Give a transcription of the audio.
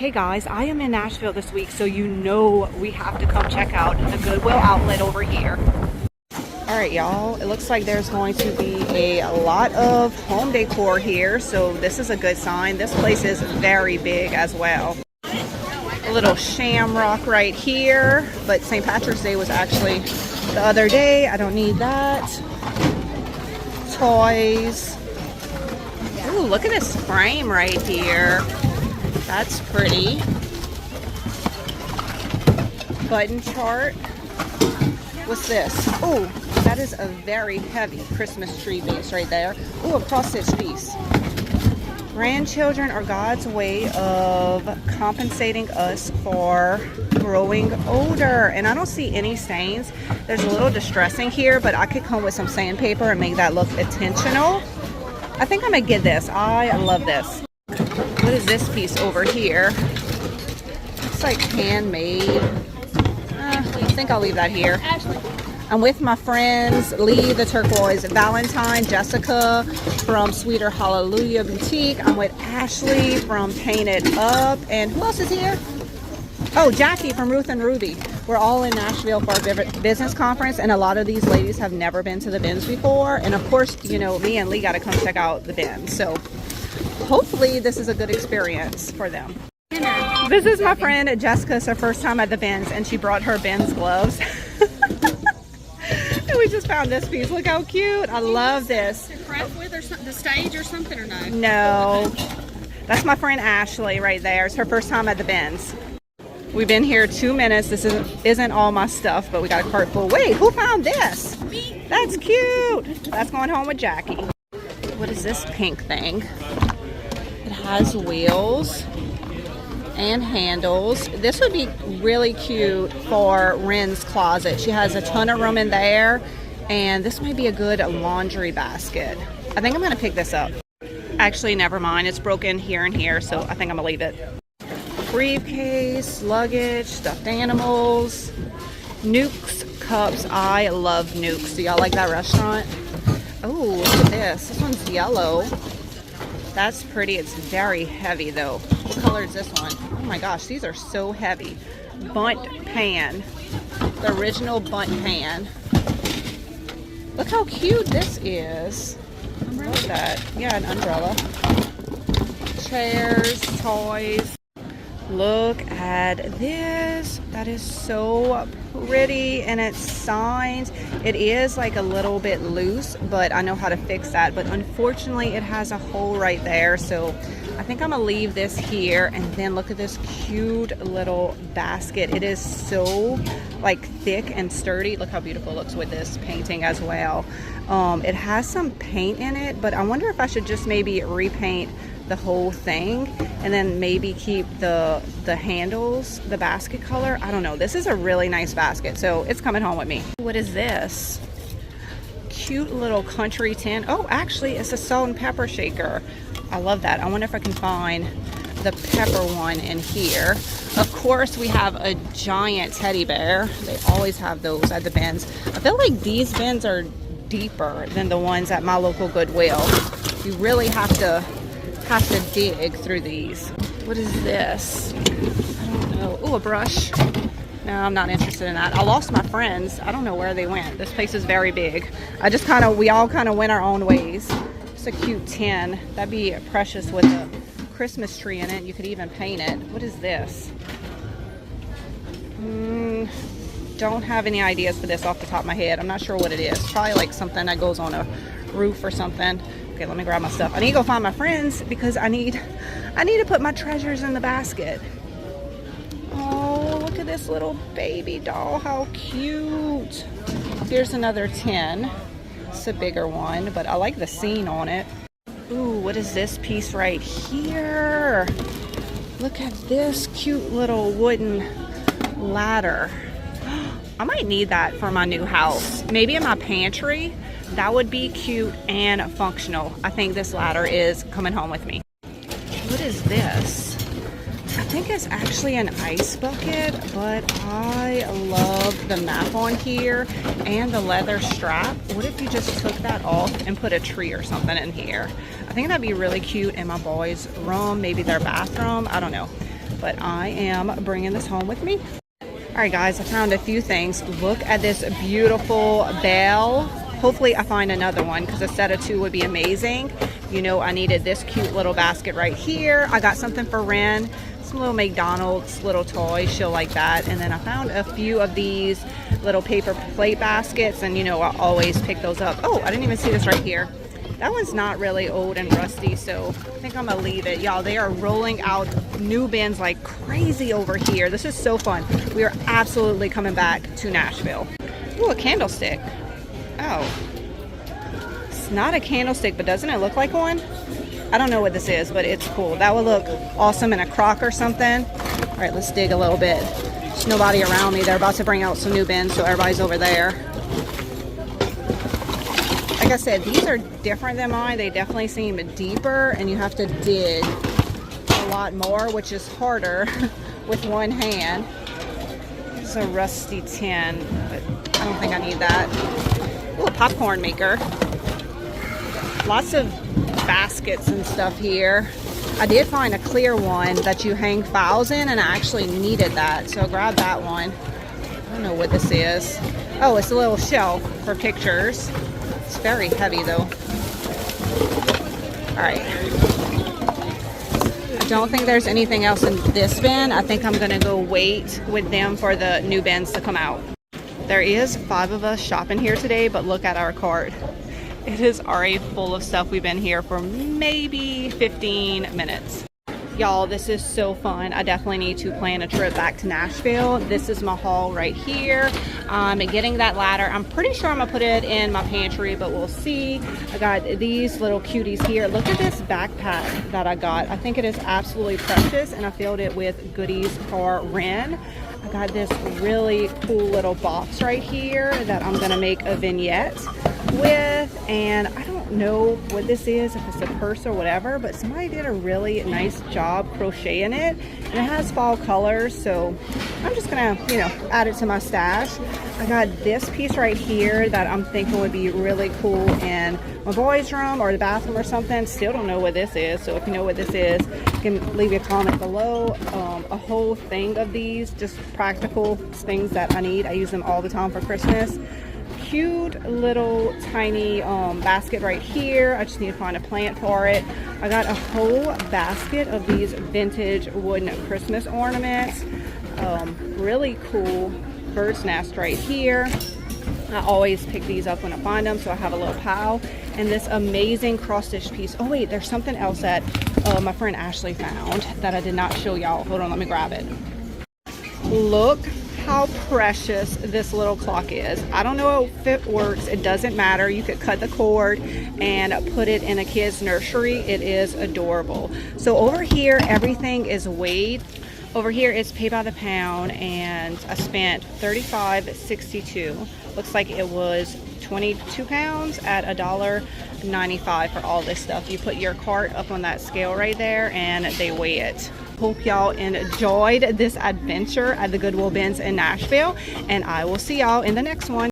Okay guys, I am in Nashville this week, so you know we have to come check out the Goodwill outlet over here. All right, y'all, it looks like there's going to be a lot of home decor here, so this is a good sign. This place is very big as well. A little shamrock right here, but St. Patrick's Day was actually the other day. I don't need that. Toys. Ooh, look at this frame right here. That's pretty. Button chart. What's this? Oh, that is a very heavy Christmas tree base right there. Oh, a cross-stitch piece. Grandchildren are God's way of compensating us for growing older. And I don't see any stains. There's a little distressing here, but I could come with some sandpaper and make that look intentional. I think I'm gonna get this. I love this. What is this piece over here? It's like handmade. I think I'll leave that here. I'm with my friends, Lee the Turquoise, Valentine, Jessica from Sweeter Hallelujah Boutique. I'm with Ashley from Painted Up. And who else is here? Oh, Jackie from Ruth and Ruby. We're all in Nashville for our business conference, and a lot of these ladies have never been to the bins before. And of course, you know, me and Lee got to come check out the bins. So hopefully this is a good experience for them. This is my friend Jessica. It's her first time at the bins, and she brought her bins gloves. And we just found this piece. Look how cute. I love this. To craft with or something, the stage or something, or no? No. That's my friend Ashley right there. It's her first time at the bins. We've been here 2 minutes. This isn't all my stuff, but we got a cart full. Wait, who found this? Me. That's cute. That's going home with Jackie. What is this pink thing? It has wheels and handles. This would be really cute for Ren's closet. She has a ton of room in there, and this might be a good laundry basket. I think I'm gonna pick this up. Actually, never mind. It's broken here and here, so I think I'm gonna leave it. Briefcase, luggage, stuffed animals, Nukes cups. I love Nukes. Do y'all like that restaurant? Oh, look at this. This one's yellow. That's pretty. It's very heavy though. What color is this one? Oh my gosh, these are so heavy. Bunt pan. The original bunt pan. Look how cute this is. I love that. Yeah, an umbrella. Chairs, toys. Look at this. That is so pretty, and it's signed. It is like a little bit loose, but I know how to fix that. But unfortunately, it has a hole right there, so I think I'm gonna leave this here. And then look at this cute little basket. It is so like thick and sturdy. Look how beautiful it looks with this painting as well. It has some paint in it, but I wonder if I should just maybe repaint the whole thing and then maybe keep the handles, the basket color. I don't know. This is a really nice basket, so it's coming home with me. What is this? Cute little country tin. Oh, actually, it's a salt and pepper shaker. I love that. I wonder if I can find the pepper one in here. Of course, we have a giant teddy bear. They always have those at the bins. I feel like these bins are deeper than the ones at my local Goodwill. You really have to dig through these. What is this? I don't know. Oh, a brush. No, I'm not interested in that. I lost my friends. I don't know where they went. This place is very big. We all kind of went our own ways. It's a cute tin. That'd be precious with a Christmas tree in it. You could even paint it. What is this? Don't have any ideas for this off the top of my head. I'm not sure what it is. Probably like something that goes on a roof or something. Okay, let me grab my stuff. I need to go find my friends because I need to put my treasures in the basket. Oh, look at this little baby doll. How cute. Here's another tin. It's a bigger one, but I like the scene on it. Ooh, what is this piece right here? Look at this cute little wooden ladder. I might need that for my new house. Maybe in my pantry. That would be cute and functional. I think this ladder is coming home with me. What is this? I think it's actually an ice bucket, but I love the map on here and the leather strap. What if you just took that off and put a tree or something in here? I think that'd be really cute in my boys' room, maybe their bathroom. I don't know. but I am bringing this home with me. All right, guys, I found a few things. Look at this beautiful bell. Hopefully I find another one because a set of 2 would be amazing. You know, I needed this cute little basket right here. I got something for Ren, some little McDonald's little toy. She'll like that. And then I found a few of these little paper plate baskets, and you know, I always pick those up. Oh, I didn't even see this right here. That one's not really old and rusty, so I think I'm gonna leave it. Y'all, they are rolling out new bins like crazy over here. This is so fun. We are absolutely coming back to Nashville. Ooh, a candlestick. Oh, it's not a candlestick, but doesn't it look like one? I don't know what this is, but it's cool. That would look awesome in a crock or something. All right, let's dig a little bit. There's nobody around me. They're about to bring out some new bins, so everybody's over there. Like I said, these are different than mine. They definitely seem deeper, and you have to dig a lot more, which is harder with one hand. It's a rusty tin, but I don't think I need that. Ooh, a popcorn maker. Lots of baskets and stuff here. I did find a clear one that you hang files in, and I actually needed that, so grab that one. I don't know what this is. Oh, it's a little shelf for pictures. It's very heavy though. All right. I don't think there's anything else in this bin. I think I'm gonna go wait with them for the new bins to come out. There is 5 of us shopping here today, but look at our cart. It is already full of stuff. We've been here for maybe 15 minutes. Y'all, this is so fun. I definitely need to plan a trip back to Nashville. This is my haul right here. Getting that ladder. I'm pretty sure I'm gonna put it in my pantry, but we'll see. I got these little cuties here. Look at this backpack that I got. I think it is absolutely precious, and I filled it with goodies for Ren. I got this really cool little box right here that I'm gonna make a vignette with, and I don't know what this is, if it's a purse or whatever, but somebody did a really nice job crocheting it, and it has fall colors, so I'm just gonna, you know, add it to my stash. I got this piece right here that I'm thinking would be really cool in my boys' room or the bathroom or something. Still don't know what this is, so if you know what this is, you can leave a comment below. A whole thing of these, just practical things that I need. I use them all the time for Christmas. Cute little tiny basket right here. I just need to find a plant for it. I got a whole basket of these vintage wooden Christmas ornaments. Really cool bird's nest right here. I always pick these up when I find them, so I have a little pile. And this amazing cross-stitch piece. Oh wait, there's something else that my friend Ashley found that I did not show y'all. Hold on, let me grab it. Look how precious this little clock is. I don't know if it works. It doesn't matter. You could cut the cord and put it in a kid's nursery. It is adorable. So over here, everything is weighed. Over here, it's pay by the pound, and I spent $35.62. Looks like it was 22 pounds at $1.95 for all this stuff. You put your cart up on that scale right there, and they weigh it. Hope y'all enjoyed this adventure at the Goodwill Bins in Nashville, and I will see y'all in the next one.